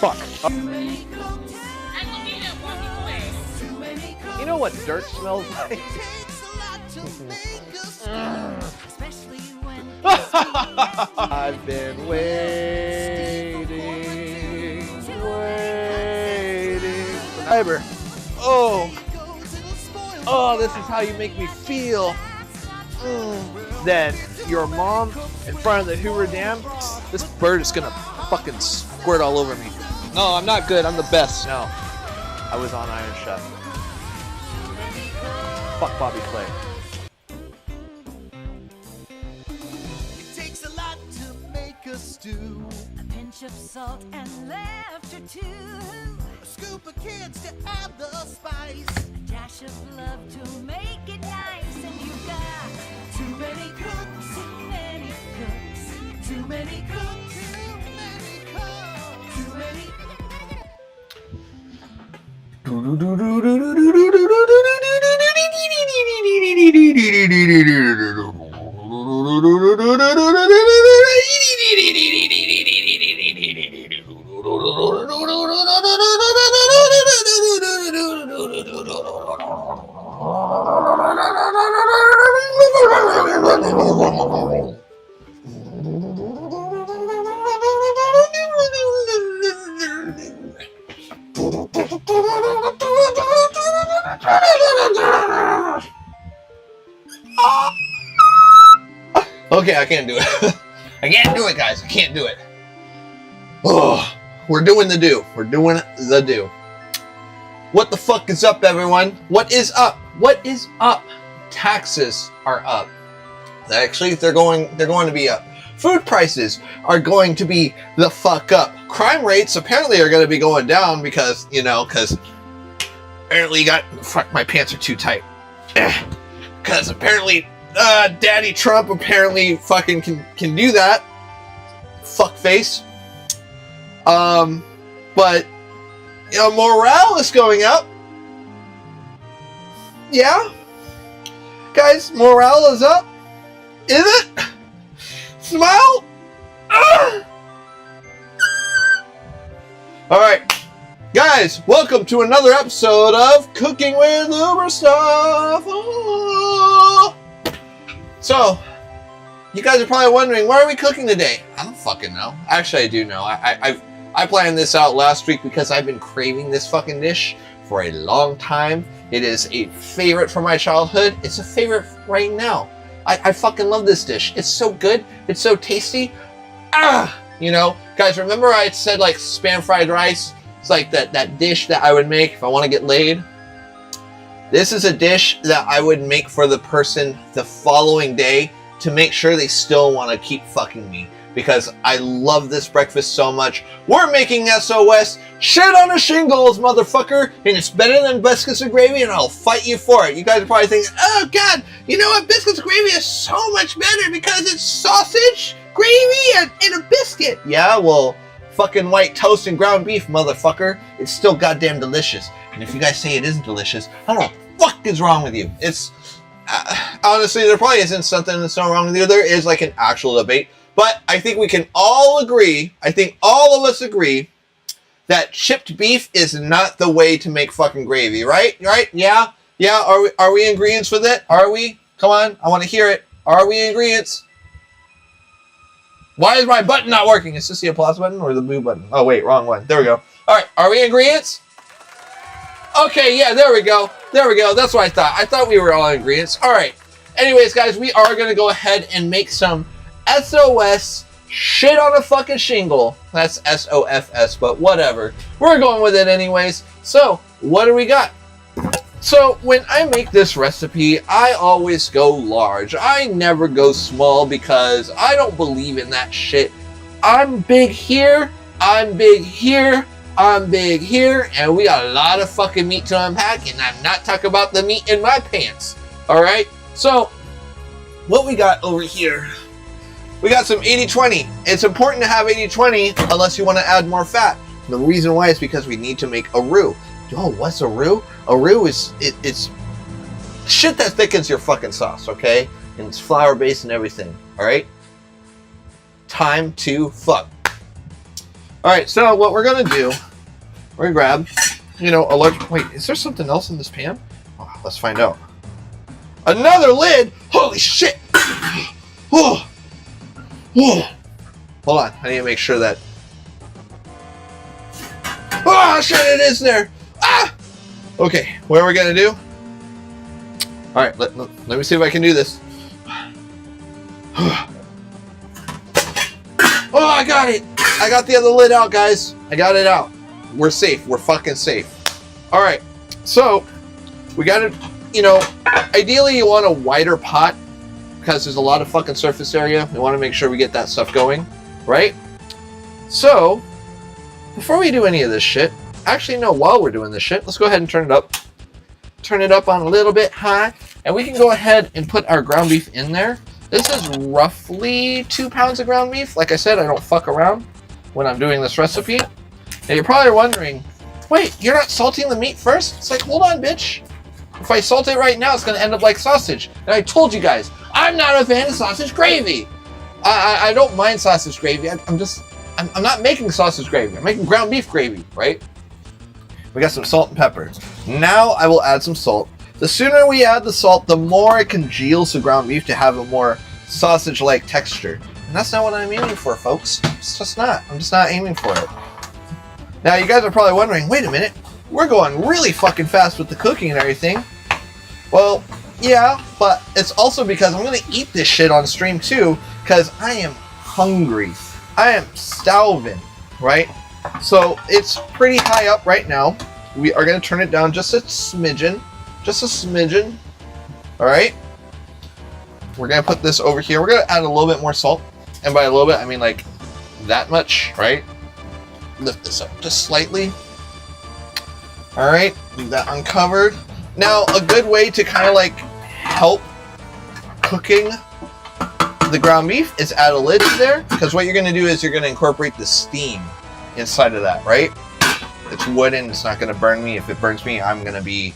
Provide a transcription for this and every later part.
Fuck. You know what dirt smells like? I've been waiting for neighbor. Oh, this is how you make me feel. Then your mom in front of the Hoover Dam. This bird is gonna fucking squirt all over me. No, I'm not good. I'm the best. No, I was on Iron Chef. Fuck Bobby Clay. It takes a lot to make a stew. A pinch of salt and laughter too. A scoop of kids to add the spice. A dash of love to make it nice. And you've got Too many cooks, too many cooks. too many cooks, too many cooks, too Okay, I can't do it. I can't do it, guys. I can't do it. Oh, we're doing the do. We're doing the do. What the fuck is up, everyone? What is up? What is up? Taxes are up. Actually, they're going to be up. Food prices are going to be the fuck up. Crime rates apparently are going to be going down because, because apparently you got, fuck, my pants are too tight. Because apparently Daddy Trump apparently fucking can do that. Fuck face. But morale is going up. Yeah, guys, morale is up. Is it? Smile. All right, guys, welcome to another episode of Cooking with Uber Stuff. Oh. So, you guys are probably wondering, what are we cooking today? I don't fucking know. Actually, I do know. I planned this out last week because I've been craving this fucking dish for a long time. It is a favorite from my childhood. It's a favorite right now. I fucking love this dish. It's so good. It's so tasty. Guys, remember I said like Spam fried rice? It's like that dish that I would make if I want to get laid. This is a dish that I would make for the person the following day to make sure they still want to keep fucking me. Because I love this breakfast so much. We're making SOS shit on the shingles, motherfucker. And it's better than biscuits and gravy, and I'll fight you for it. You guys are probably thinking, oh God, you know what? Biscuits and gravy is so much better because it's sausage, gravy, and a biscuit. Yeah, well, fucking white toast and ground beef, motherfucker. It's still goddamn delicious. And if you guys say it isn't delicious, I don't know what the fuck is wrong with you. It's, honestly, there probably isn't something that's so wrong with you. There is like an actual debate. But I think we can all agree, I think all of us agree, that chipped beef is not the way to make fucking gravy, right? Right? Yeah? Yeah? Are we in agreeance with it? Are we? Come on, I want to hear it. Are we in agreeance? Why is my button not working? Is this the applause button or the boo button? Oh wait, wrong one. There we go. Alright, are we in agreeance? Okay, yeah, there we go. There we go. That's what I thought. I thought we were all in agreeance. Alright. Anyways, guys, we are going to go ahead and make some SOS shit on a fucking shingle. That's SOFS, but whatever. We're going with it anyways. So, what do we got? So, when I make this recipe, I always go large. I never go small because I don't believe in that shit. I'm big here, I'm big here, I'm big here, and we got a lot of fucking meat to unpack, and I'm not talking about the meat in my pants. Alright? So, what we got over here? We got some 80-20. It's important to have 80-20 unless you want to add more fat. The reason why is because we need to make a roux. Oh, what's a roux? A roux is it's shit that thickens your fucking sauce, okay? And it's flour based and everything, all right? Time to fuck. All right, so what we're gonna do, we're gonna grab, a large. Wait, is there something else in this pan? Oh, let's find out. Another lid. Holy shit! Whoa. Whoa. Hold on, I need to make sure that. Oh shit! It is there. Ah. Okay, what are we gonna do? All right, let me see if I can do this. Oh, I got it! I got the other lid out, guys. I got it out. We're safe. We're fucking safe. All right, so we got to, ideally you want a wider pot because there's a lot of fucking surface area. We want to make sure we get that stuff going, right? So before we do any of this shit, actually, no, while we're doing this shit, let's go ahead and turn it up. Turn it up on a little bit high, and we can go ahead and put our ground beef in there. This is roughly 2 pounds of ground beef. Like I said, I don't fuck around when I'm doing this recipe. And you're probably wondering, wait, you're not salting the meat first? It's like, hold on, bitch. If I salt it right now, it's going to end up like sausage. And I told you guys, I'm not a fan of sausage gravy. I don't mind sausage gravy. I'm not making sausage gravy. I'm making ground beef gravy, right? We got some salt and pepper. Now I will add some salt. The sooner we add the salt, the more it congeals the ground beef to have a more sausage-like texture. And that's not what I'm aiming for, folks. It's just not. I'm just not aiming for it. Now, you guys are probably wondering, wait a minute, we're going really fucking fast with the cooking and everything. Well, yeah, but it's also because I'm going to eat this shit on stream too, because I am hungry. I am starving, right? So it's pretty high up right now. We are going to turn it down just a smidgen. Just a smidgen. All right. We're going to put this over here. We're going to add a little bit more salt. And by a little bit, I mean like that much, right? Lift this up just slightly. All right. Leave that uncovered. Now, a good way to kind of like help cooking the ground beef is add a lid to there. Because what you're going to do is you're going to incorporate the steam inside of that, right? It's wooden. It's not going to burn me. If it burns me, I'm going to be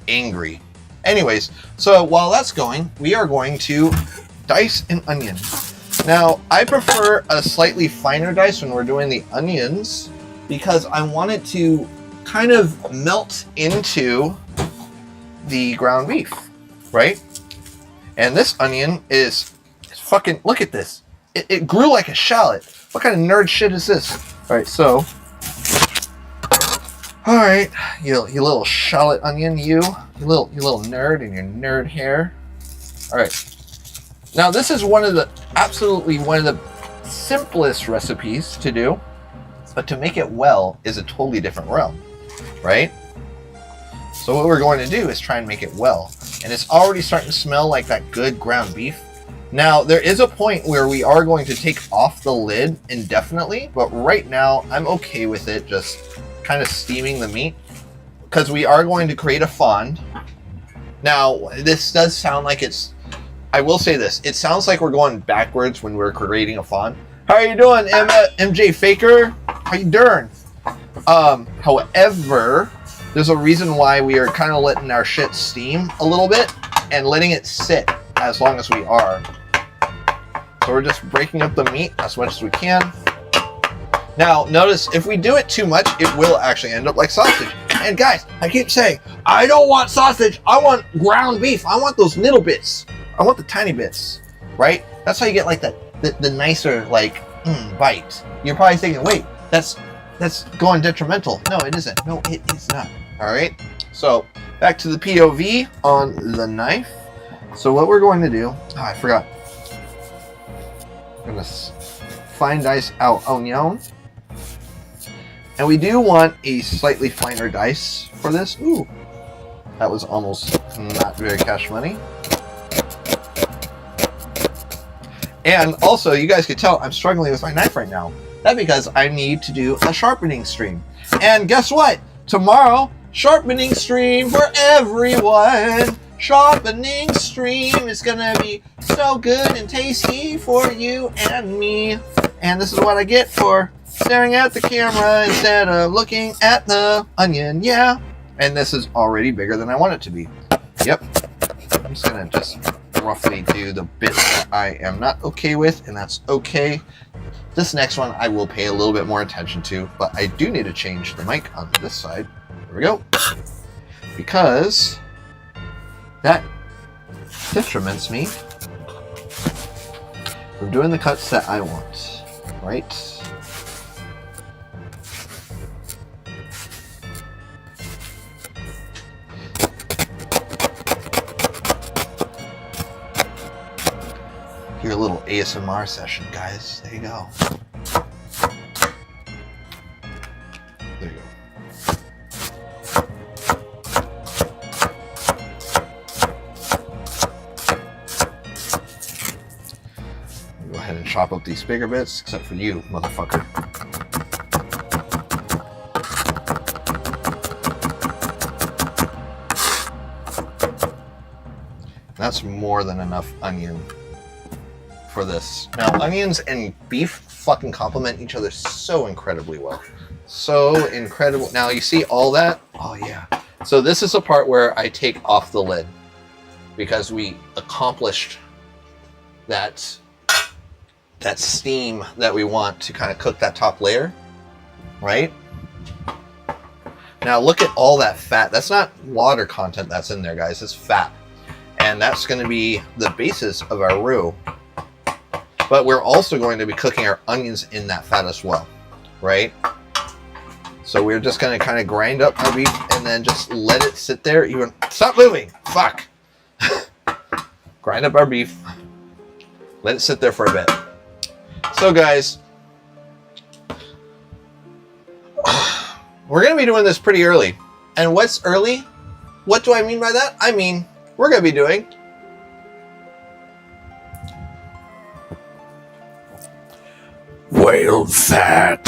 angry. Anyways, so while that's going, we are going to dice an onion. Now, I prefer a slightly finer dice when we're doing the onions because I want it to kind of melt into the ground beef, right? And this onion is fucking, look at this. It grew like a shallot. What kind of nerd shit is this? All right, so, all right, you little shallot onion, you little nerd in your nerd hair. All right. Now this is absolutely one of the simplest recipes to do, but to make it well is a totally different realm, right? So what we're going to do is try and make it well. And it's already starting to smell like that good ground beef. Now, there is a point where we are going to take off the lid indefinitely, but right now I'm okay with it just kind of steaming the meat because we are going to create a fond. Now, this does sound like I will say this, it sounds like we're going backwards when we're creating a fond. How are you doing, MJ Faker? How you doing? However, there's a reason why we are kind of letting our shit steam a little bit and letting it sit as long as we are. So we're just breaking up the meat as much as we can. Now, notice if we do it too much, it will actually end up like sausage. And guys, I keep saying, I don't want sausage. I want ground beef. I want those little bits. I want the tiny bits, right? That's how you get like the nicer like bite. You're probably thinking, wait, that's going detrimental. No, it isn't. No, it is not. All right. So back to the POV on the knife. So what we're going to do, I forgot. I'm gonna fine dice our onion. And we do want a slightly finer dice for this. Ooh, that was almost not very cash money. And also, you guys could tell I'm struggling with my knife right now. That's because I need to do a sharpening stream. And guess what? Tomorrow, sharpening stream for everyone. Sharpening stream is gonna be so good and tasty for you and me. And this is what I get for staring at the camera instead of looking at the onion, yeah. And this is already bigger than I want it to be. Yep. I'm just gonna roughly do the bits that I am not okay with, and that's okay. This next one I will pay a little bit more attention to, but I do need to change the mic on this side. There we go. Because that detriments me from doing the cuts that I want, right? Your little ASMR session, guys. There you go. There you go. Go ahead and chop up these bigger bits, except for you, motherfucker. That's more than enough onion for this. Now, onions and beef fucking complement each other so incredibly well. So incredible. Now, you see all that? Oh, yeah. So this is the part where I take off the lid because we accomplished that steam that we want to kind of cook that top layer, right? Now, look at all that fat. That's not water content that's in there, guys. It's fat. And that's going to be the basis of our roux. But we're also going to be cooking our onions in that fat as well, right? So we're just going to kind of grind up our beef and then just let it sit there. Even stop moving. Fuck. Grind up our beef. Let it sit there for a bit. So guys, we're going to be doing this pretty early. And what's early? What do I mean by that? I mean, we're going to be doing whale fat.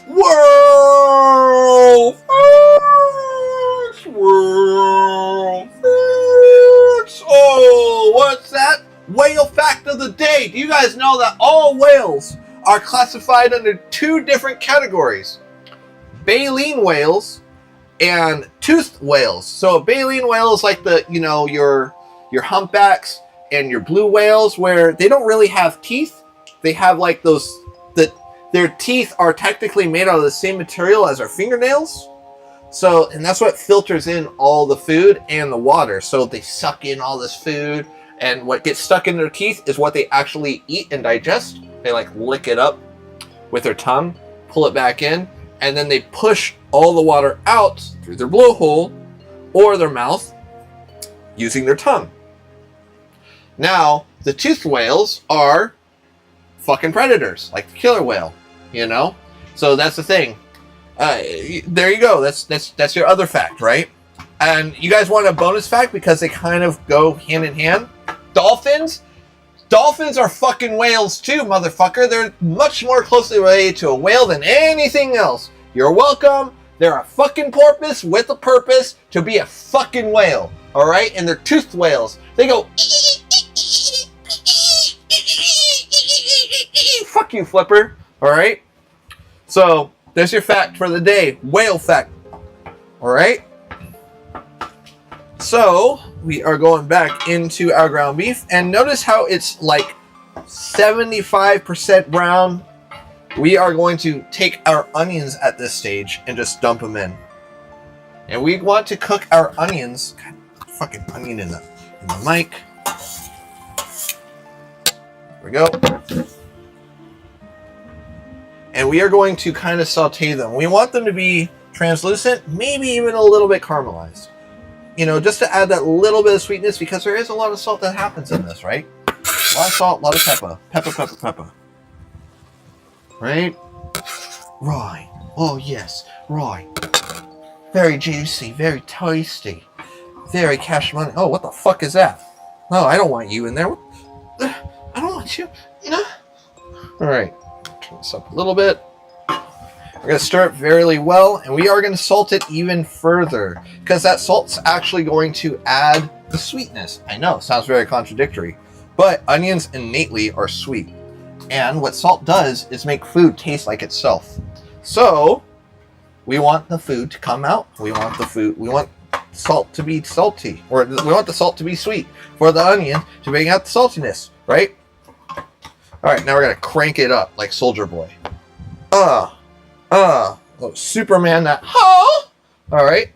Whale fat. Whale fat. Oh, what's that? Whale fact of the day. Do you guys know that all whales are classified under two different categories? Baleen whales and toothed whales. So a baleen whale is like the, you know, your humpbacks and your blue whales, where they don't really have teeth. They have like those, that their teeth are technically made out of the same material as our fingernails. So, and that's what filters in all the food and the water. So they suck in all this food, and what gets stuck in their teeth is what they actually eat and digest. They like lick it up with their tongue, pull it back in, and then they push all the water out through their blowhole or their mouth using their tongue. Now, the toothed whales are fucking predators, like the killer whale, you know? So that's the thing. There you go. That's your other fact, right? And you guys want a bonus fact because they kind of go hand in hand? Dolphins? Dolphins are fucking whales too, motherfucker. They're much more closely related to a whale than anything else. You're welcome. They're a fucking porpoise with a purpose to be a fucking whale, all right? And they're toothed whales. They go... Fuck you, Flipper. All right. So there's your fact for the day. Whale fact. All right. So we are going back into our ground beef, and notice how it's like 75% brown. We are going to take our onions at this stage and just dump them in. And we want to cook our onions. God, fucking onion in the mic. There we go. And we are going to kind of saute them. We want them to be translucent, maybe even a little bit caramelized. You know, just to add that little bit of sweetness, because there is a lot of salt that happens in this, right? A lot of salt, a lot of pepper. Pepper. Right? Right. Oh, yes. Right. Very juicy, very tasty. Very cash money. Oh, what the fuck is that? No, I don't want you in there. I don't want you. No. All right. Turn this up a little bit. We're going to stir it very well, and we are going to salt it even further, because that salt's actually going to add the sweetness. I know, sounds very contradictory, but onions innately are sweet. And what salt does is make food taste like itself. So we want the food to come out. We want salt to be salty, or we want the salt to be sweet for the onion to bring out the saltiness, right? All right, now we're gonna crank it up like Soldier Boy. Oh, Superman that. Huh? All right.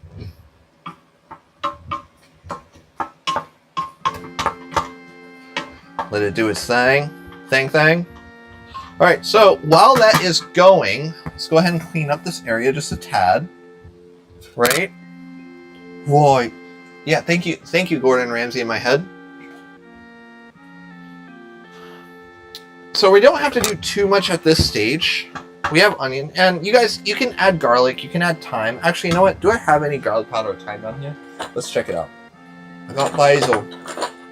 Let it do its thing. All right, so while that is going, let's go ahead and clean up this area just a tad. Right? Right. Yeah, thank you, Gordon Ramsay in my head. So we don't have to do too much at this stage. We have onion, and you guys, you can add garlic, you can add thyme. Actually, you know what? Do I have any garlic powder or thyme down here? Let's check it out. I got basil.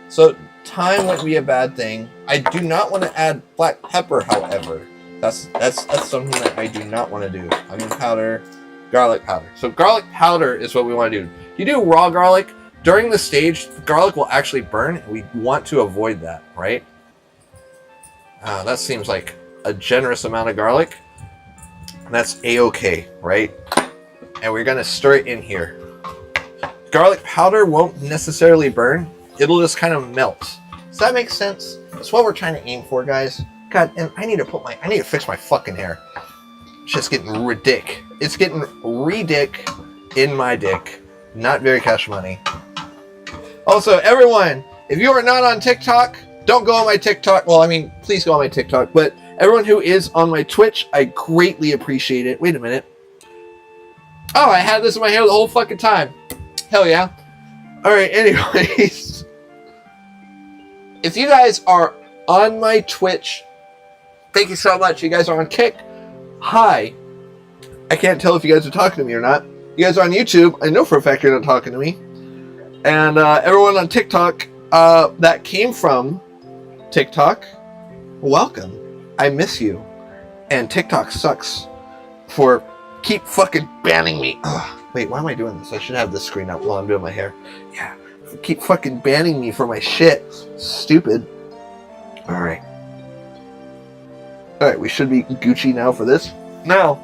So thyme wouldn't be a bad thing. I do not want to add black pepper, however. That's something that I do not want to do. Onion powder, garlic powder. So garlic powder is what we want to do. You do raw garlic, during the stage, garlic will actually burn, and we want to avoid that, right? That seems like a generous amount of garlic. That's a-okay, right? And we're gonna stir it in here. Garlic powder won't necessarily burn. It'll just kind of melt. Does that make sense? That's what we're trying to aim for, guys. God, and I need to fix my fucking hair. It's just getting ridic. It's getting ridic in my dick. Not very cash money. Also, everyone, if you are not on TikTok, don't go on my TikTok. Well, I mean, please go on my TikTok. But everyone who is on my Twitch, I greatly appreciate it. Wait a minute. Oh, I had this in my hair the whole fucking time. Hell yeah. Alright, anyways. If you guys are on my Twitch, thank you so much. You guys are on Kick. Hi. I can't tell if you guys are talking to me or not. You guys are on YouTube. I know for a fact you're not talking to me. And everyone on TikTok that came from TikTok, welcome. I miss you. And TikTok sucks for keep fucking banning me. Ugh. Wait, why am I doing this? I should have this screen up while I'm doing my hair. Yeah. Keep fucking banning me for my shit. Stupid. Alright. Alright, we should be Gucci now for this. Now,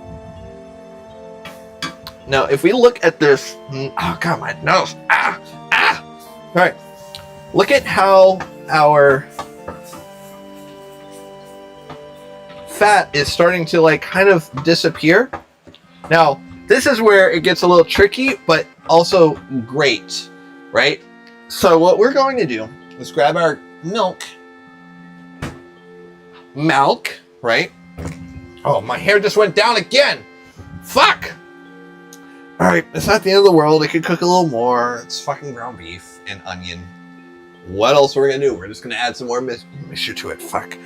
if we look at this... Oh, God, my nose. Alright. Look at how our fat is starting to, like, kind of disappear. Now, this is where it gets a little tricky, but also great, right? So what we're going to do is grab our milk, right? Oh, my hair just went down again. Fuck. All right, it's not the end of the world. I could cook a little more. It's fucking ground beef and onion. What else are we gonna do? We're just gonna add some more mixture to it. Fuck.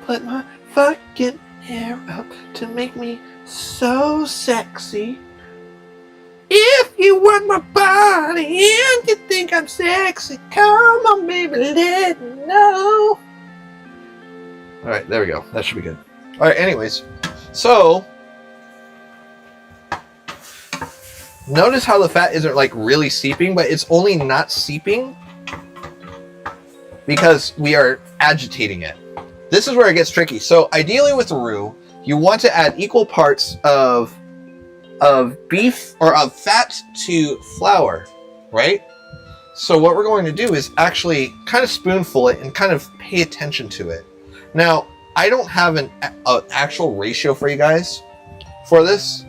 Put my fucking hair up to make me so sexy. If you want my body and you think I'm sexy, come on, baby, let me know. All right, there we go. That should be good. All right, anyways, so notice how the fat isn't like really seeping, but it's only not seeping because we are agitating it. This is where it gets tricky. So ideally with roux, you want to add equal parts of beef or of fat to flour, right? So what we're going to do is actually kind of spoonful it and kind of pay attention to it. Now, I don't have an actual ratio for you guys for this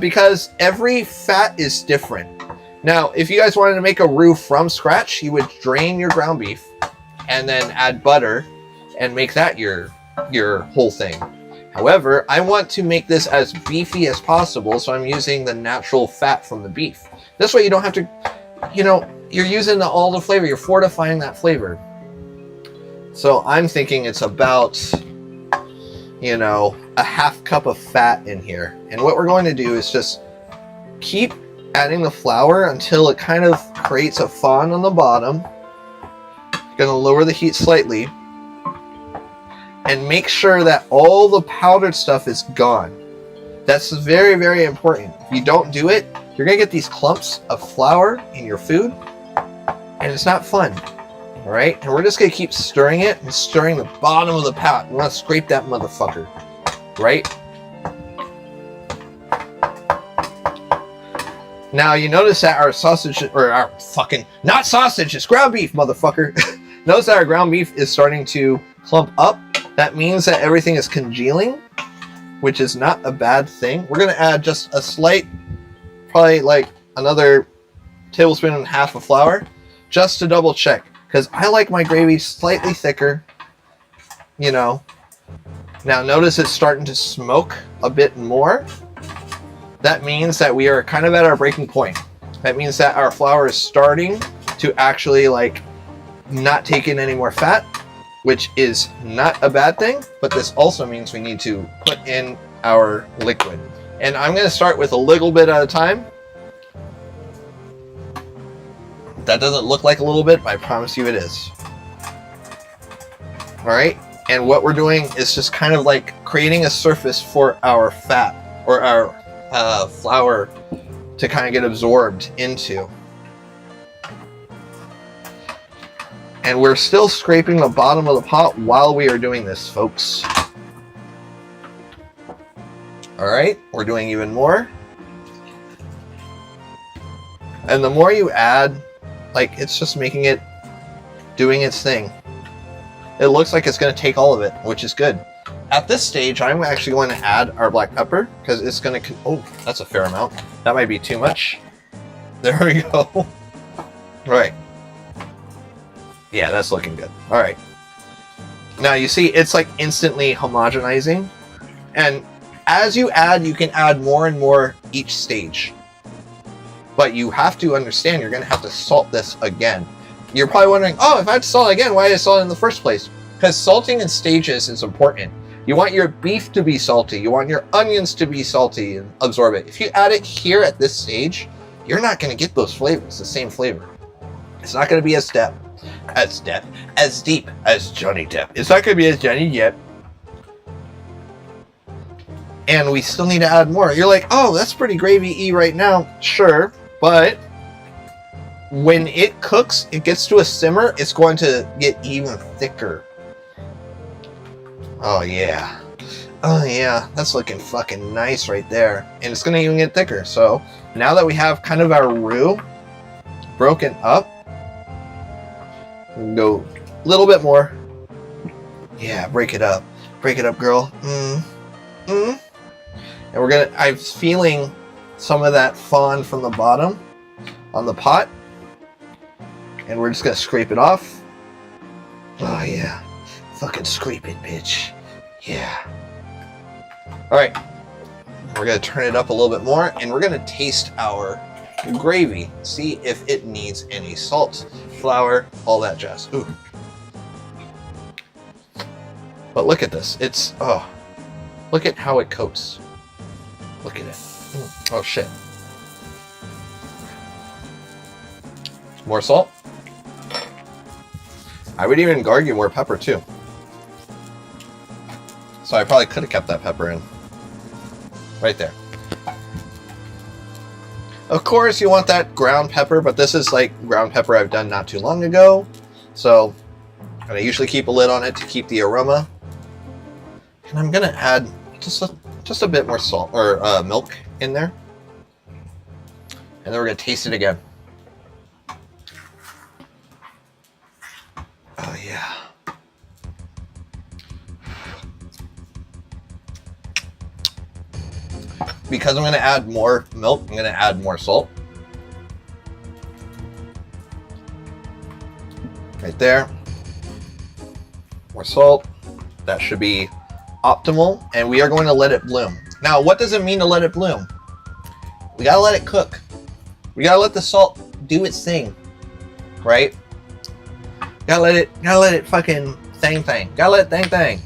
because every fat is different. Now, if you guys wanted to make a roux from scratch, you would drain your ground beef and then add butter and make that your whole thing. However, I want to make this as beefy as possible, so I'm using the natural fat from the beef. This way you don't have to, you're using all the flavor, you're fortifying that flavor. So I'm thinking it's about, a half cup of fat in here. And what we're going to do is just keep adding the flour until it kind of creates a fond on the bottom. Gonna lower the heat slightly. And make sure that all the powdered stuff is gone. That's very, very important. If you don't do it, you're gonna get these clumps of flour in your food, and it's not fun. All right, and we're just gonna keep stirring it and stirring the bottom of the pot. We want to scrape that motherfucker, right? Now you notice that our sausage, or our fucking, not sausage, it's ground beef, motherfucker. Notice that our ground beef is starting to clump up. That means that everything is congealing, which is not a bad thing. We're gonna add just a slight, probably like another tablespoon and a half of flour, just to double check, because I like my gravy slightly thicker, you know. Now notice it's starting to smoke a bit more. That means that we are kind of at our breaking point. That means that our flour is starting to actually like not take in any more fat, which is not a bad thing, but this also means we need to put in our liquid. And I'm gonna start with a little bit at a time. That doesn't look like a little bit, but I promise you it is. All right, and what we're doing is just kind of like creating a surface for our fat, or our flour to kind of get absorbed into. And we're still scraping the bottom of the pot while we are doing this, folks. All right, we're doing even more. And the more you add, like, it's just making it, doing its thing. It looks like it's going to take all of it, which is good. At this stage, I'm actually going to add our black pepper, because it's going to, oh, that's a fair amount. That might be too much. There we go. All right. Yeah, that's looking good. All right. Now you see, it's like instantly homogenizing. And as you add, you can add more and more each stage. But you have to understand, you're going to have to salt this again. You're probably wondering, oh, if I had to salt again, why did I salt it in the first place? Because salting in stages is important. You want your beef to be salty. You want your onions to be salty and absorb it. If you add it here at this stage, you're not going to get those flavors, the same flavor. It's not going to be as deep as Johnny Depp. It's not going to be as Johnny Depp. And we still need to add more. You're like, oh, that's pretty gravy-y right now. Sure, but when it cooks, it gets to a simmer, it's going to get even thicker. Oh yeah. Oh yeah, that's looking fucking nice right there. And it's gonna even get thicker. So now that we have kind of our roux broken up, go a little bit more. Yeah, break it up. Break it up, girl. And we're gonna, I'm feeling some of that fond from the bottom on the pot. And we're just gonna scrape it off. Oh yeah. Fucking scrape it, bitch. Yeah. Alright. We're gonna turn it up a little bit more, and we're gonna taste our gravy. See if it needs any salt, flour, all that jazz. Ooh. But look at this. It's, oh. Look at how it coats. Look at it. Oh shit. More salt. I would even argue more pepper too. So I probably could have kept that pepper in. Right there. Of course you want that ground pepper, but this is like ground pepper I've done not too long ago. So I usually keep a lid on it to keep the aroma. And I'm gonna add just a bit more salt, or milk in there. And then we're gonna taste it again. Oh yeah. Because I'm going to add more milk, I'm going to add more salt. Right there. More salt. That should be optimal. And we are going to let it bloom. Now, what does it mean to let it bloom? We got to let it cook. We got to let the salt do its thing. Right? Gotta let it fucking thang. Gotta let it thang.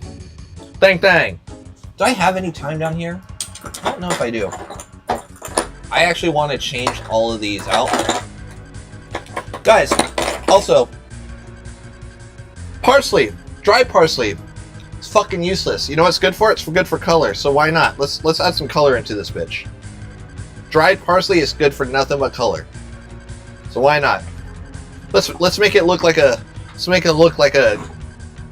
Thang. Do I have any time down here? I don't know if I do. I actually want to change all of these out. Guys, also, parsley, dry parsley. It's fucking useless. You know what's good for? It's good for color, so why not? Let's add some color into this bitch. Dried parsley is good for nothing but color. So why not? Let's make it look like a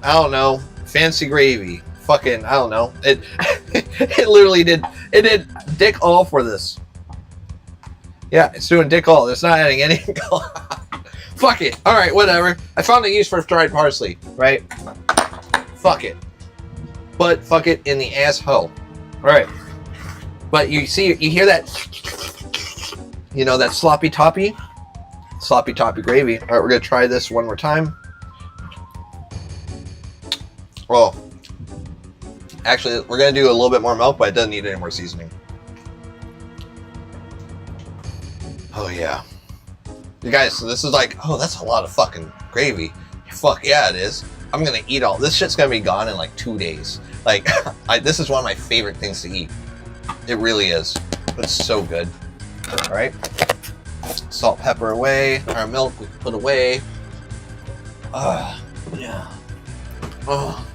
I don't know, fancy gravy. Fucking, I don't know. It literally did dick all for this. Yeah, it's doing dick all. It's not adding any. Fuck it. All right, whatever. I found a use for dried parsley, right? Fuck it. But fuck it in the asshole. All right. But you see, you hear that? You know that sloppy toppy gravy. All right, we're gonna try this one more time. Oh, actually, we're gonna do a little bit more milk, but it doesn't need any more seasoning. Oh yeah. You guys, so this is like, oh, that's a lot of fucking gravy. Fuck yeah, it is. I'm gonna eat all this shit's gonna be gone in like 2 days. Like, this is one of my favorite things to eat. It really is. It's so good. All right, salt, pepper away. Our milk we put away. Yeah. Oh,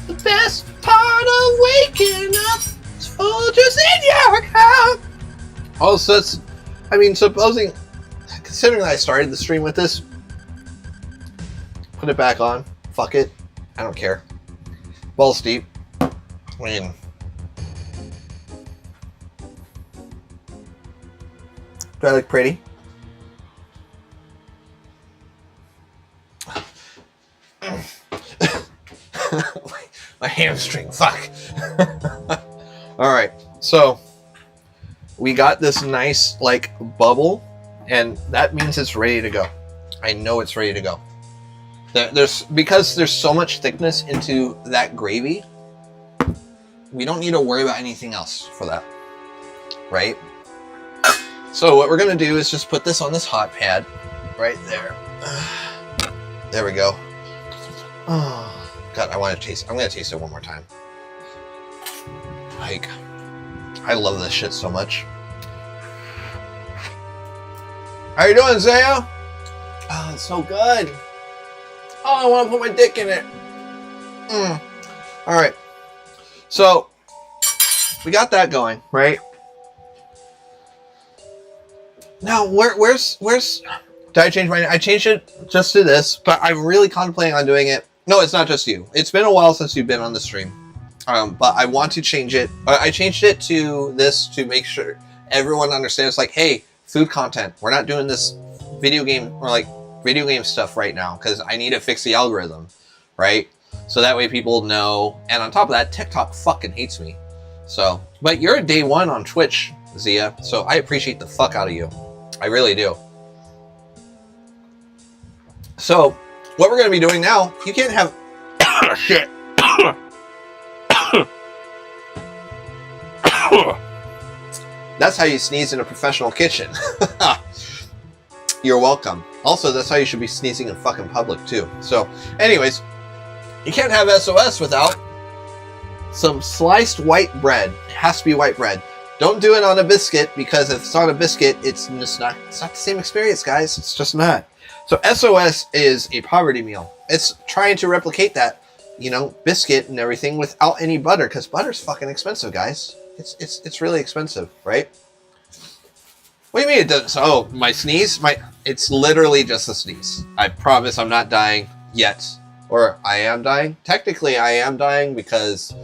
the best part of waking up is Folgers in your cup. Also, it's, I mean, considering I started the stream with this, put it back on. Fuck it. I don't care. Balls deep. I mean, do I look pretty? My hamstring. Fuck. All right. So we got this nice like bubble, and that means it's ready to go. I know it's ready to go. Because there's so much thickness into that gravy, we don't need to worry about anything else for that, right? So what we're gonna do is just put this on this hot pad right there. There we go. Oh God, I want to taste. I'm gonna taste it one more time. Like, I love this shit so much. How you doing, Zaya? Oh, it's so good. Oh, I want to put my dick in it. All right. So we got that going, right? Now, where's? Did I change my? I changed it just to this, but I'm really contemplating on doing it. No, it's not just you. It's been a while since you've been on the stream, but I want to change it. I changed it to this to make sure everyone understands. Like, hey, food content. We're not doing this video game or like video game stuff right now because I need to fix the algorithm, right? So that way people know. And on top of that, TikTok fucking hates me. So, but you're a day one on Twitch, Zia. So I appreciate the fuck out of you. I really do. So what we're going to be doing now, you can't have shit. That's how you sneeze in a professional kitchen. You're welcome. Also, that's how you should be sneezing in fucking public too. So anyways, you can't have SOS without some sliced white bread. It has to be white bread. Don't do it on a biscuit, because if it's on a biscuit, it's not the same experience, guys. It's just not. So SOS is a poverty meal. It's trying to replicate that, you know, biscuit and everything without any butter, because butter's fucking expensive, guys. It's really expensive, right? What do you mean it doesn't? Oh, my sneeze? It's literally just a sneeze. I promise I'm not dying yet. Or I am dying. Technically, I am dying because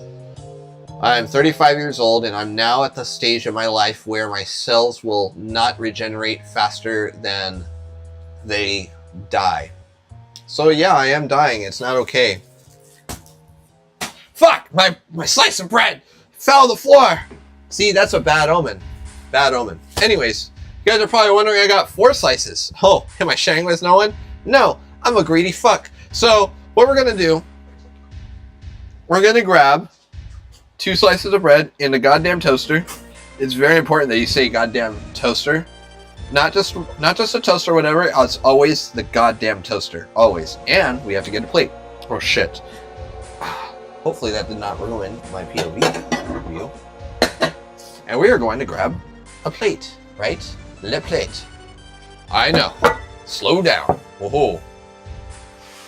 I'm 35 years old and I'm now at the stage of my life where my cells will not regenerate faster than they die. So yeah, I am dying. It's not okay. Fuck! My slice of bread fell on the floor! See, that's a bad omen. Bad omen. Anyways, you guys are probably wondering I got 4 slices. Oh, am I sharing with no one? No, I'm a greedy fuck. So, what we're gonna do, we're gonna grab 2 slices of bread in a goddamn toaster. It's very important that you say goddamn toaster. Not just a toaster or whatever, it's always the goddamn toaster. Always. And we have to get a plate. Oh shit. Hopefully that did not ruin my POV view. And we are going to grab a plate, right? Le plate. I know. Slow down. Whoa.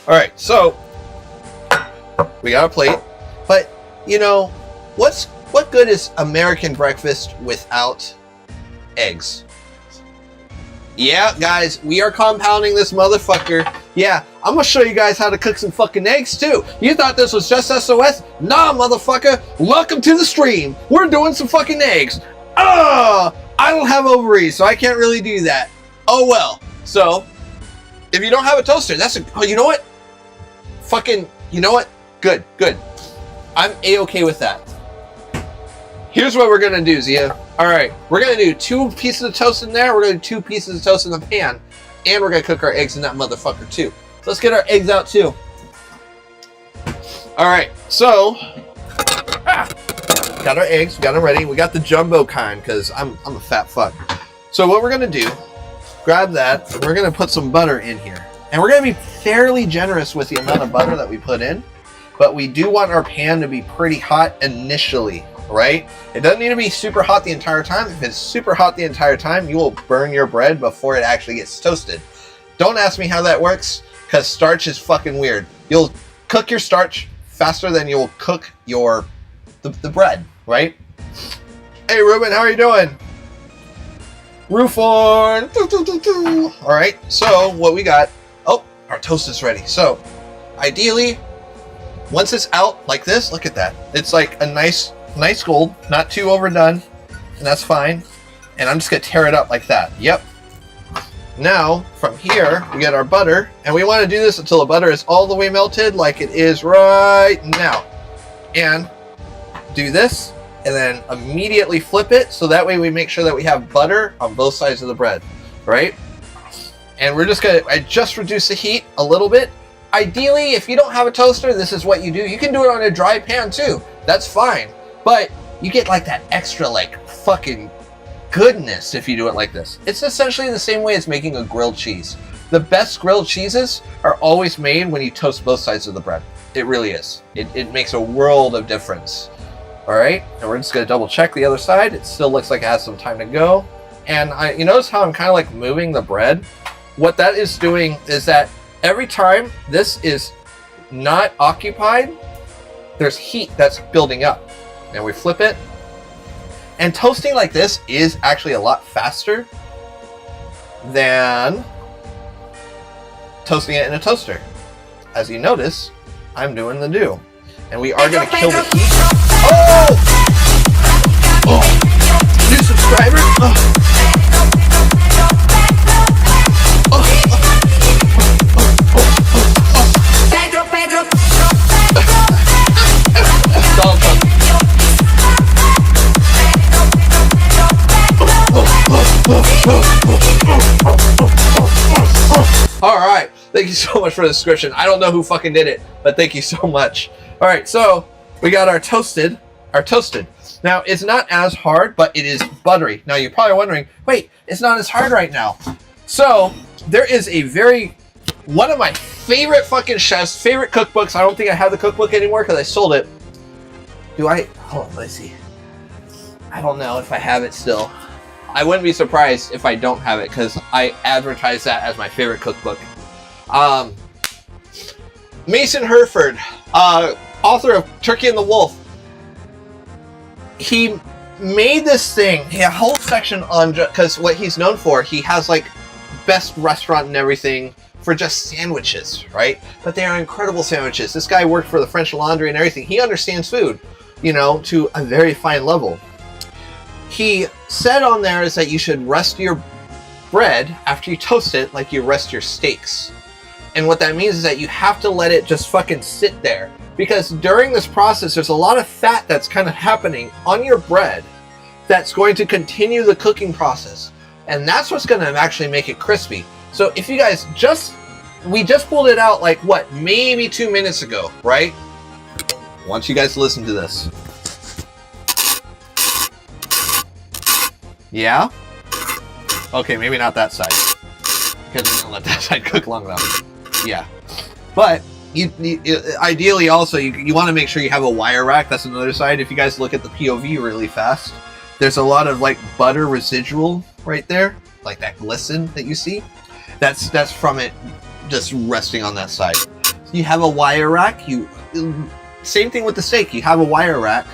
Alright, so we got a plate. But, you know, what good is American breakfast without eggs? Yeah, guys, we are compounding this motherfucker. Yeah, I'm gonna show you guys how to cook some fucking eggs too. You thought this was just SOS? Nah, motherfucker. Welcome to the stream. We're doing some fucking eggs. I don't have ovaries, so I can't really do that. Oh well. So, if you don't have a toaster, oh, you know what? You know what? Good. I'm A-okay with that. Here's what we're gonna do, Zia. All right, we're gonna do 2 pieces of toast in there. We're gonna do 2 pieces of toast in the pan, and we're gonna cook our eggs in that motherfucker too. So let's get our eggs out too. All right, so got our eggs, got them ready. We got the jumbo kind because I'm a fat fuck. So what we're gonna do, grab that, and we're gonna put some butter in here, and we're gonna be fairly generous with the amount of butter that we put in, but we do want our pan to be pretty hot initially. Right? It doesn't need to be super hot the entire time. If it's super hot the entire time, you will burn your bread before it actually gets toasted. Don't ask me how that works, because starch is fucking weird. You'll cook your starch faster than you'll cook the bread, right? Hey Ruben, how are you doing? Rooforn! Alright, so what we got, our toast is ready. So, ideally, once it's out like this, look at that. It's like a nice gold, not too overdone, and that's fine. And I'm just gonna tear it up like that. Yep. Now, from here, we get our butter, and we want to do this until the butter is all the way melted, like it is right now. And do this, and then immediately flip it, so that way we make sure that we have butter on both sides of the bread, right? And we're just gonna, I just reduce the heat a little bit. Ideally, if you don't have a toaster, this is what you do. You can do it on a dry pan too. That's fine. But you get like that extra like fucking goodness if you do it like this. It's essentially the same way as making a grilled cheese. The best grilled cheeses are always made when you toast both sides of the bread. It really is. It makes a world of difference. All right, and we're just gonna double check the other side. It still looks like it has some time to go. And you notice how I'm kind of like moving the bread? What that is doing is that every time this is not occupied, there's heat that's building up. And we flip it. And toasting like this is actually a lot faster than toasting it in a toaster. As you notice, I'm doing the do. And we are going to kill the heat. Oh! New subscriber? Oh! All right, thank you so much for the description. I don't know who fucking did it, but thank you so much. All right, so we got our toasted. Now, it's not as hard, but it is buttery. Now, you're probably wondering, wait, it's not as hard right now. So, there is one of my favorite fucking chefs, favorite cookbooks. I don't think I have the cookbook anymore because I sold it. Hold on, let's see. I don't know if I have it still. I wouldn't be surprised if I don't have it because I advertise that as my favorite cookbook. Mason Herford, author of Turkey and the Wolf. He made this thing, he had a whole section on, because what he's known for, he has like best restaurant and everything for just sandwiches, right? But they are incredible sandwiches. This guy worked for the French Laundry and everything. He understands food, to a very fine level. He said on there is that you should rest your bread after you toast it like you rest your steaks. And what that means is that you have to let it just fucking sit there. Because during this process, there's a lot of fat that's kind of happening on your bread that's going to continue the cooking process. And that's what's going to actually make it crispy. So if you guys we just pulled it out like what, maybe 2 minutes ago, right? I want you guys to listen to this. Yeah? Okay, maybe not that side. Because we don't let that side cook long enough. Yeah. But, ideally also, you want to make sure you have a wire rack. That's another side. If you guys look at the POV really fast, there's a lot of like butter residual right there. Like that glisten that you see. That's from it just resting on that side. You have a wire rack. Same thing with the steak. You have a wire rack.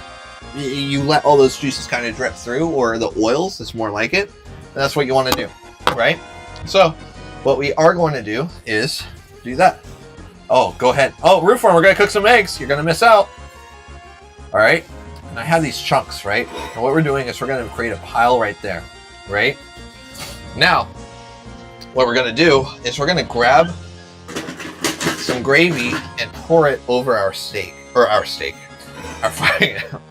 You let all those juices kind of drip through, or the oils, it's more like it. And that's what you want to do, right? So, what we are going to do is do that. Oh, go ahead. Oh, Rooform, we're going to cook some eggs. You're going to miss out. All right. And I have these chunks, right? And what we're doing is we're going to create a pile right there. right? Now, what we're gonna do is we're gonna grab some gravy and pour it over our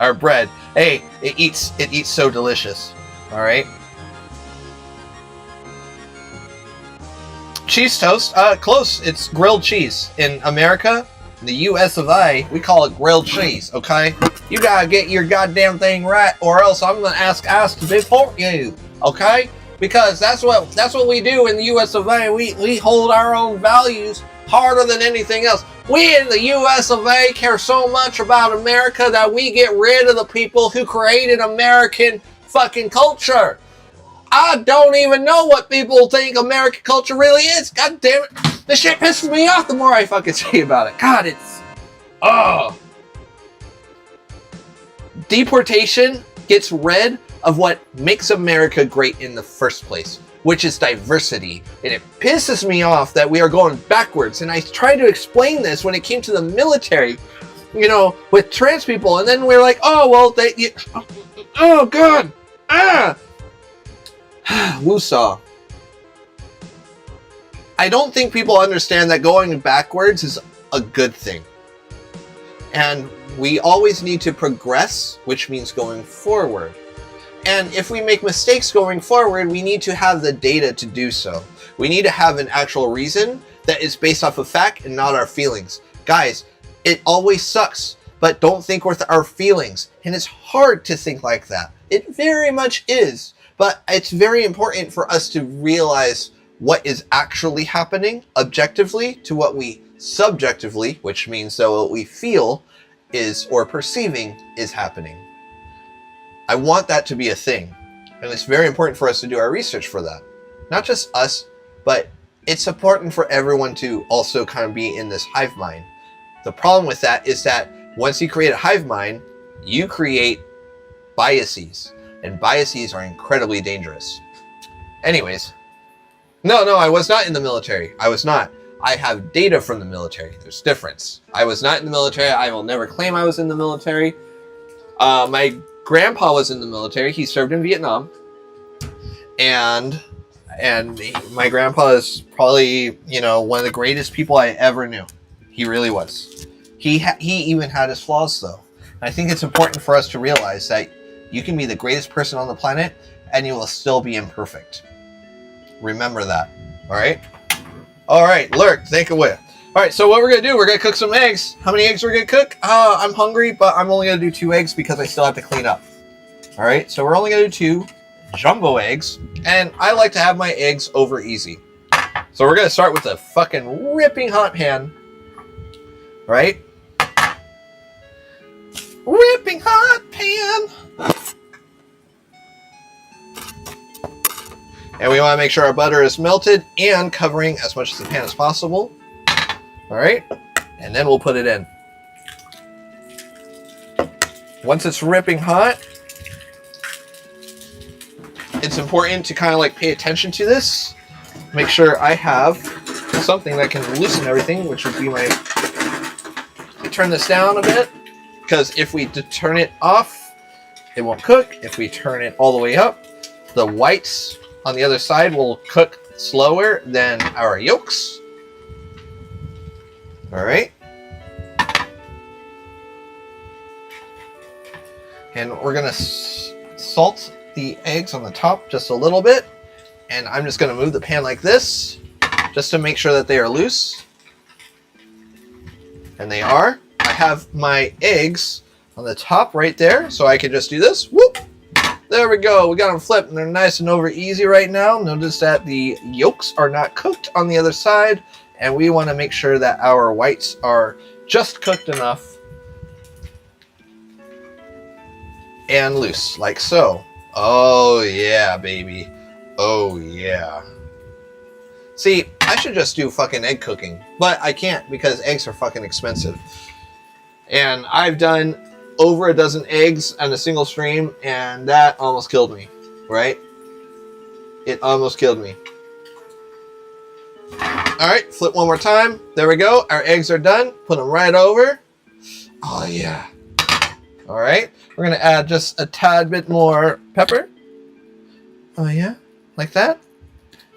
our bread. Hey, it eats so delicious. All right. Cheese toast, close. It's grilled cheese. In America, in the US of A, we call it grilled cheese, okay? You gotta get your goddamn thing right, or else I'm gonna ask to deport you, okay? Because that's what we do in the US of A. We hold our own values harder than anything else. We in the US of A care so much about America that we get rid of the people who created American fucking culture. I don't even know what people think American culture really is. God damn it. This shit pisses me off the more I fucking say about it. God, it's... Oh. Deportation gets rid of what makes America great in the first place, which is diversity. And it pisses me off that we are going backwards. And I tried to explain this when it came to the military, you know, with trans people. And then we're like, oh, well, oh, God. Ah. Woosah. I don't think people understand that going backwards is a good thing. And we always need to progress, which means going forward. And if we make mistakes going forward, we need to have the data to do so. We need to have an actual reason that is based off of fact and not our feelings. Guys, it always sucks, but don't think with our feelings. And it's hard to think like that. It very much is. But it's very important for us to realize what is actually happening objectively to what we subjectively, which means that what we feel is or perceiving is happening. I want that to be a thing. And it's very important for us to do our research for that. Not just us, but it's important for everyone to also kind of be in this hive mind. The problem with that is that once you create a hive mind, you create biases. And biases are incredibly dangerous. Anyways, no, I was not in the military. I was not. I have data from the military. There's difference. I was not in the military. I will never claim I was in the military. My grandpa was in the military. He served in Vietnam. And my grandpa is probably, you know, one of the greatest people I ever knew. He really was. He even had his flaws, though. And I think it's important for us to realize that you can be the greatest person on the planet and you will still be imperfect. Remember that. All right? All right, Lurk, take it away. All right, so what we're going to do, we're going to cook some eggs. How many eggs we're going to cook? I'm hungry, but I'm only going to do 2 eggs because I still have to clean up. All right, so we're only going to do 2 jumbo eggs. And I like to have my eggs over easy. So we're going to start with a fucking ripping hot pan. All right? Ripping hot pan. And we want to make sure our butter is melted and covering as much of the pan as possible. All right. And then we'll put it in. Once it's ripping hot, it's important to kind of like pay attention to this. Make sure I have something that can loosen everything, which would be my... Turn this down a bit. Because if we turn it off, it won't cook. If we turn it all the way up, the whites on the other side will cook slower than our yolks. All right. And we're going to salt the eggs on the top just a little bit. And I'm just going to move the pan like this just to make sure that they are loose. And they are. I have my eggs on the top right there, so I can just do this. Whoop! There we go. We got them flipped, and they're nice and over easy right now. Notice that the yolks are not cooked on the other side, and we want to make sure that our whites are just cooked enough and loose, like so. Oh, yeah, baby. Oh, yeah. See, I should just do fucking egg cooking, but I can't because eggs are fucking expensive. And I've done over a dozen eggs on a single stream, and that almost killed me, right? It almost killed me. All right, flip one more time. There we go. Our eggs are done. Put them right over. Oh, yeah. All right. We're going to add just a tad bit more pepper. Oh yeah, like that.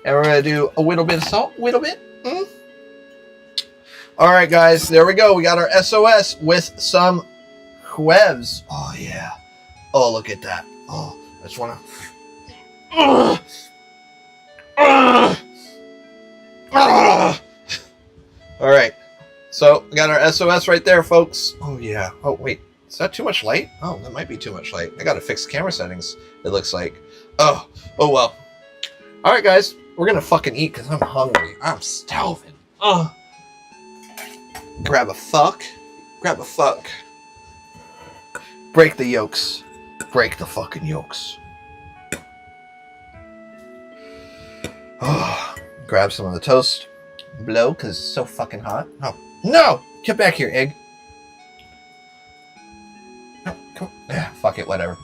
And we're gonna do a little bit of salt, little bit. All right, guys, there we go. We got our SOS with some huevs. Oh yeah. Oh, look at that. Oh, I just wanna. All right. So we got our SOS right there, folks. Oh yeah. Oh wait, is that too much light? Oh, that might be too much light. I gotta fix camera settings. It looks like. Oh well. All right, guys, we're gonna fucking eat because I'm hungry. I'm starving. Grab a fuck. Grab a fuck. Break the yolks. Break the fucking yolks. Oh, grab some of the toast. Blow because it's so fucking hot. Oh no! Get back here, egg. No, come on. Yeah, fuck it, whatever.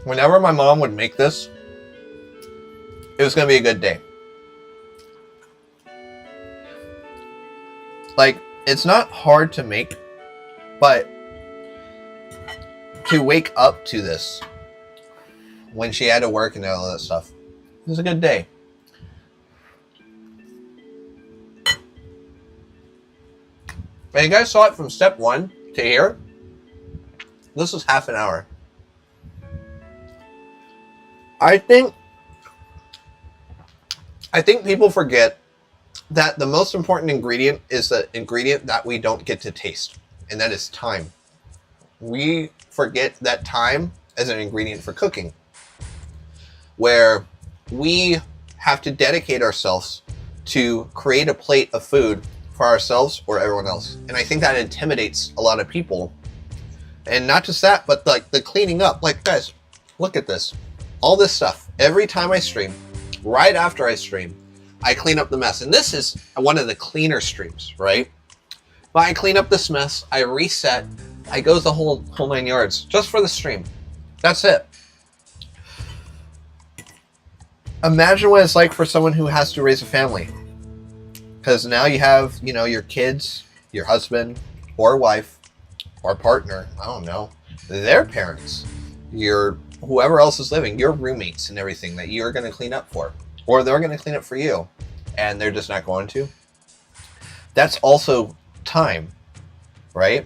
Whenever my mom would make this, it was gonna be a good day. Like, it's not hard to make, but to wake up to this when she had to work and all that stuff, it was a good day. And you guys saw it from step 1 to here. This was half an hour. I think people forget that the most important ingredient is the ingredient that we don't get to taste, and that is time. We forget that time as an ingredient for cooking, where we have to dedicate ourselves to create a plate of food for ourselves or everyone else. And I think that intimidates a lot of people. And not just that, but like the cleaning up. Like, guys, look at this. All this stuff. Every time I stream, right after I stream, I clean up the mess. And this is one of the cleaner streams, right? But I clean up this mess, I reset, I go the whole 9 yards just for the stream. That's it. Imagine what it's like for someone who has to raise a family. Because now you have, your kids, your husband or wife or partner, I don't know, their parents, your whoever else is living, your roommates and everything that you're going to clean up for. Or they're going to clean up for you. And they're just not going to. That's also time, right?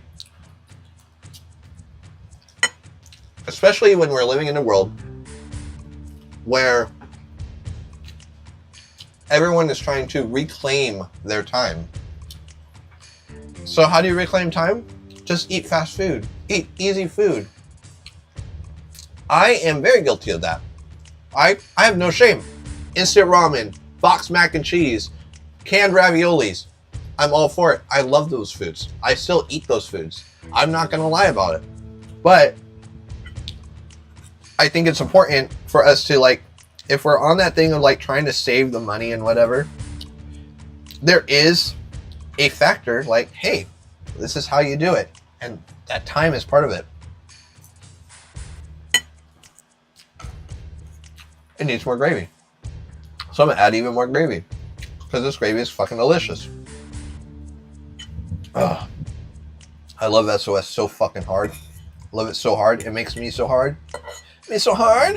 Especially when we're living in a world where everyone is trying to reclaim their time. So how do you reclaim time? Just eat fast food. Eat easy food. I am very guilty of that. I have no shame. Instant ramen, boxed mac and cheese, canned raviolis. I'm all for it. I love those foods. I still eat those foods. I'm not going to lie about it. But I think it's important for us to, if we're on that thing of trying to save the money and whatever, there is a factor hey, this is how you do it. And that time is part of it. It needs more gravy. So I'm going to add even more gravy. Because this gravy is fucking delicious. Ugh. I love SOS so fucking hard. Love it so hard. It makes me so hard. Me so hard.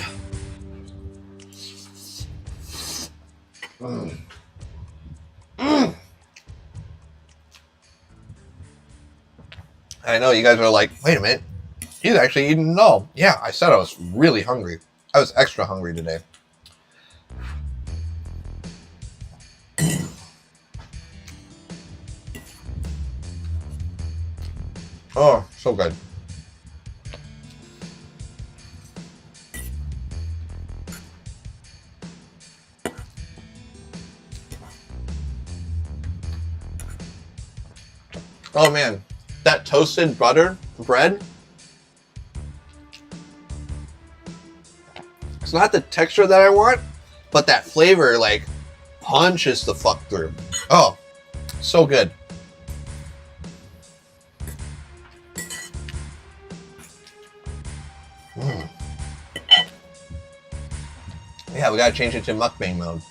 Mm. Mm. I know you guys are like, wait a minute. He's actually eating it all. Yeah, I said I was really hungry. I was extra hungry today. Oh, so good. Oh man, that toasted bread, it's not the texture that I want, but that flavor punches the fuck through. Oh, so good. Yeah, we gotta change it to mukbang mode.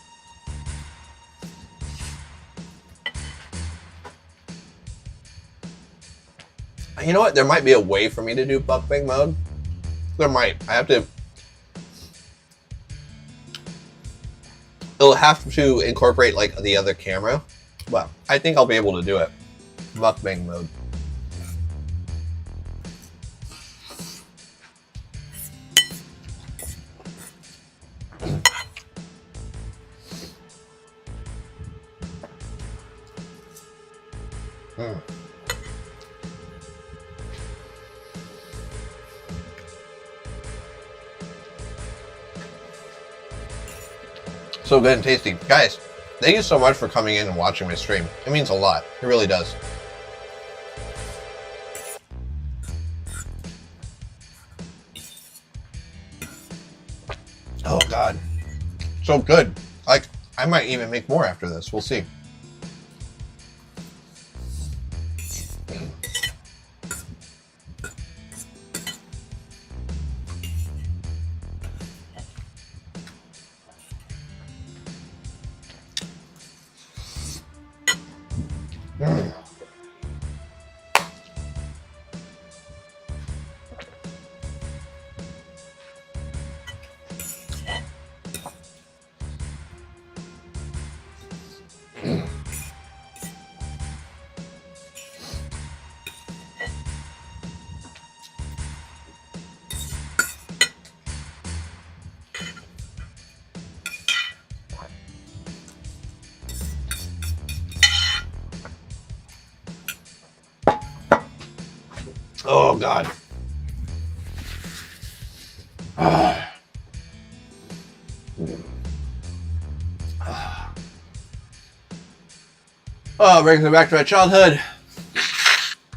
You know what? There might be a way for me to do mukbang mode. There might. I have to. It'll have to incorporate like the other camera, but I think I'll be able to do it. Mukbang mode. So good and tasty. Guys, thank you so much for coming in and watching my stream. It means a lot. It really does. Oh God. So good. Like, I might even make more after this. We'll see. Oh God. Oh, brings me back to my childhood.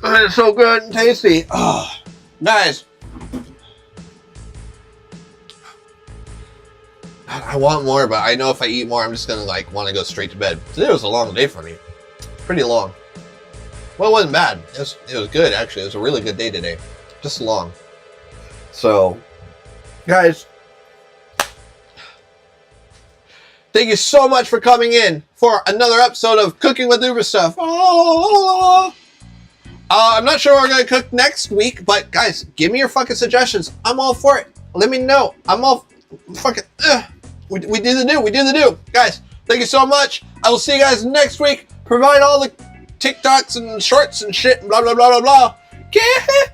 Oh, it's so good and tasty. Oh, guys. I want more, but I know if I eat more, I'm just gonna like want to go straight to bed. Today was a long day for me. Pretty long. Well, it wasn't bad. It was good, actually. It was a really good day today. Just long. So, guys, thank you so much for coming in for another episode of Cooking with Uber Stuff. I'm not sure what we're going to cook next week, but guys, give me your fucking suggestions. I'm all for it. Let me know. I'm all fucking... We do the do. We do the do. Guys, thank you so much. I will see you guys next week. Provide all the TikToks and shorts and shit, blah, blah, blah, blah, blah. Kisses.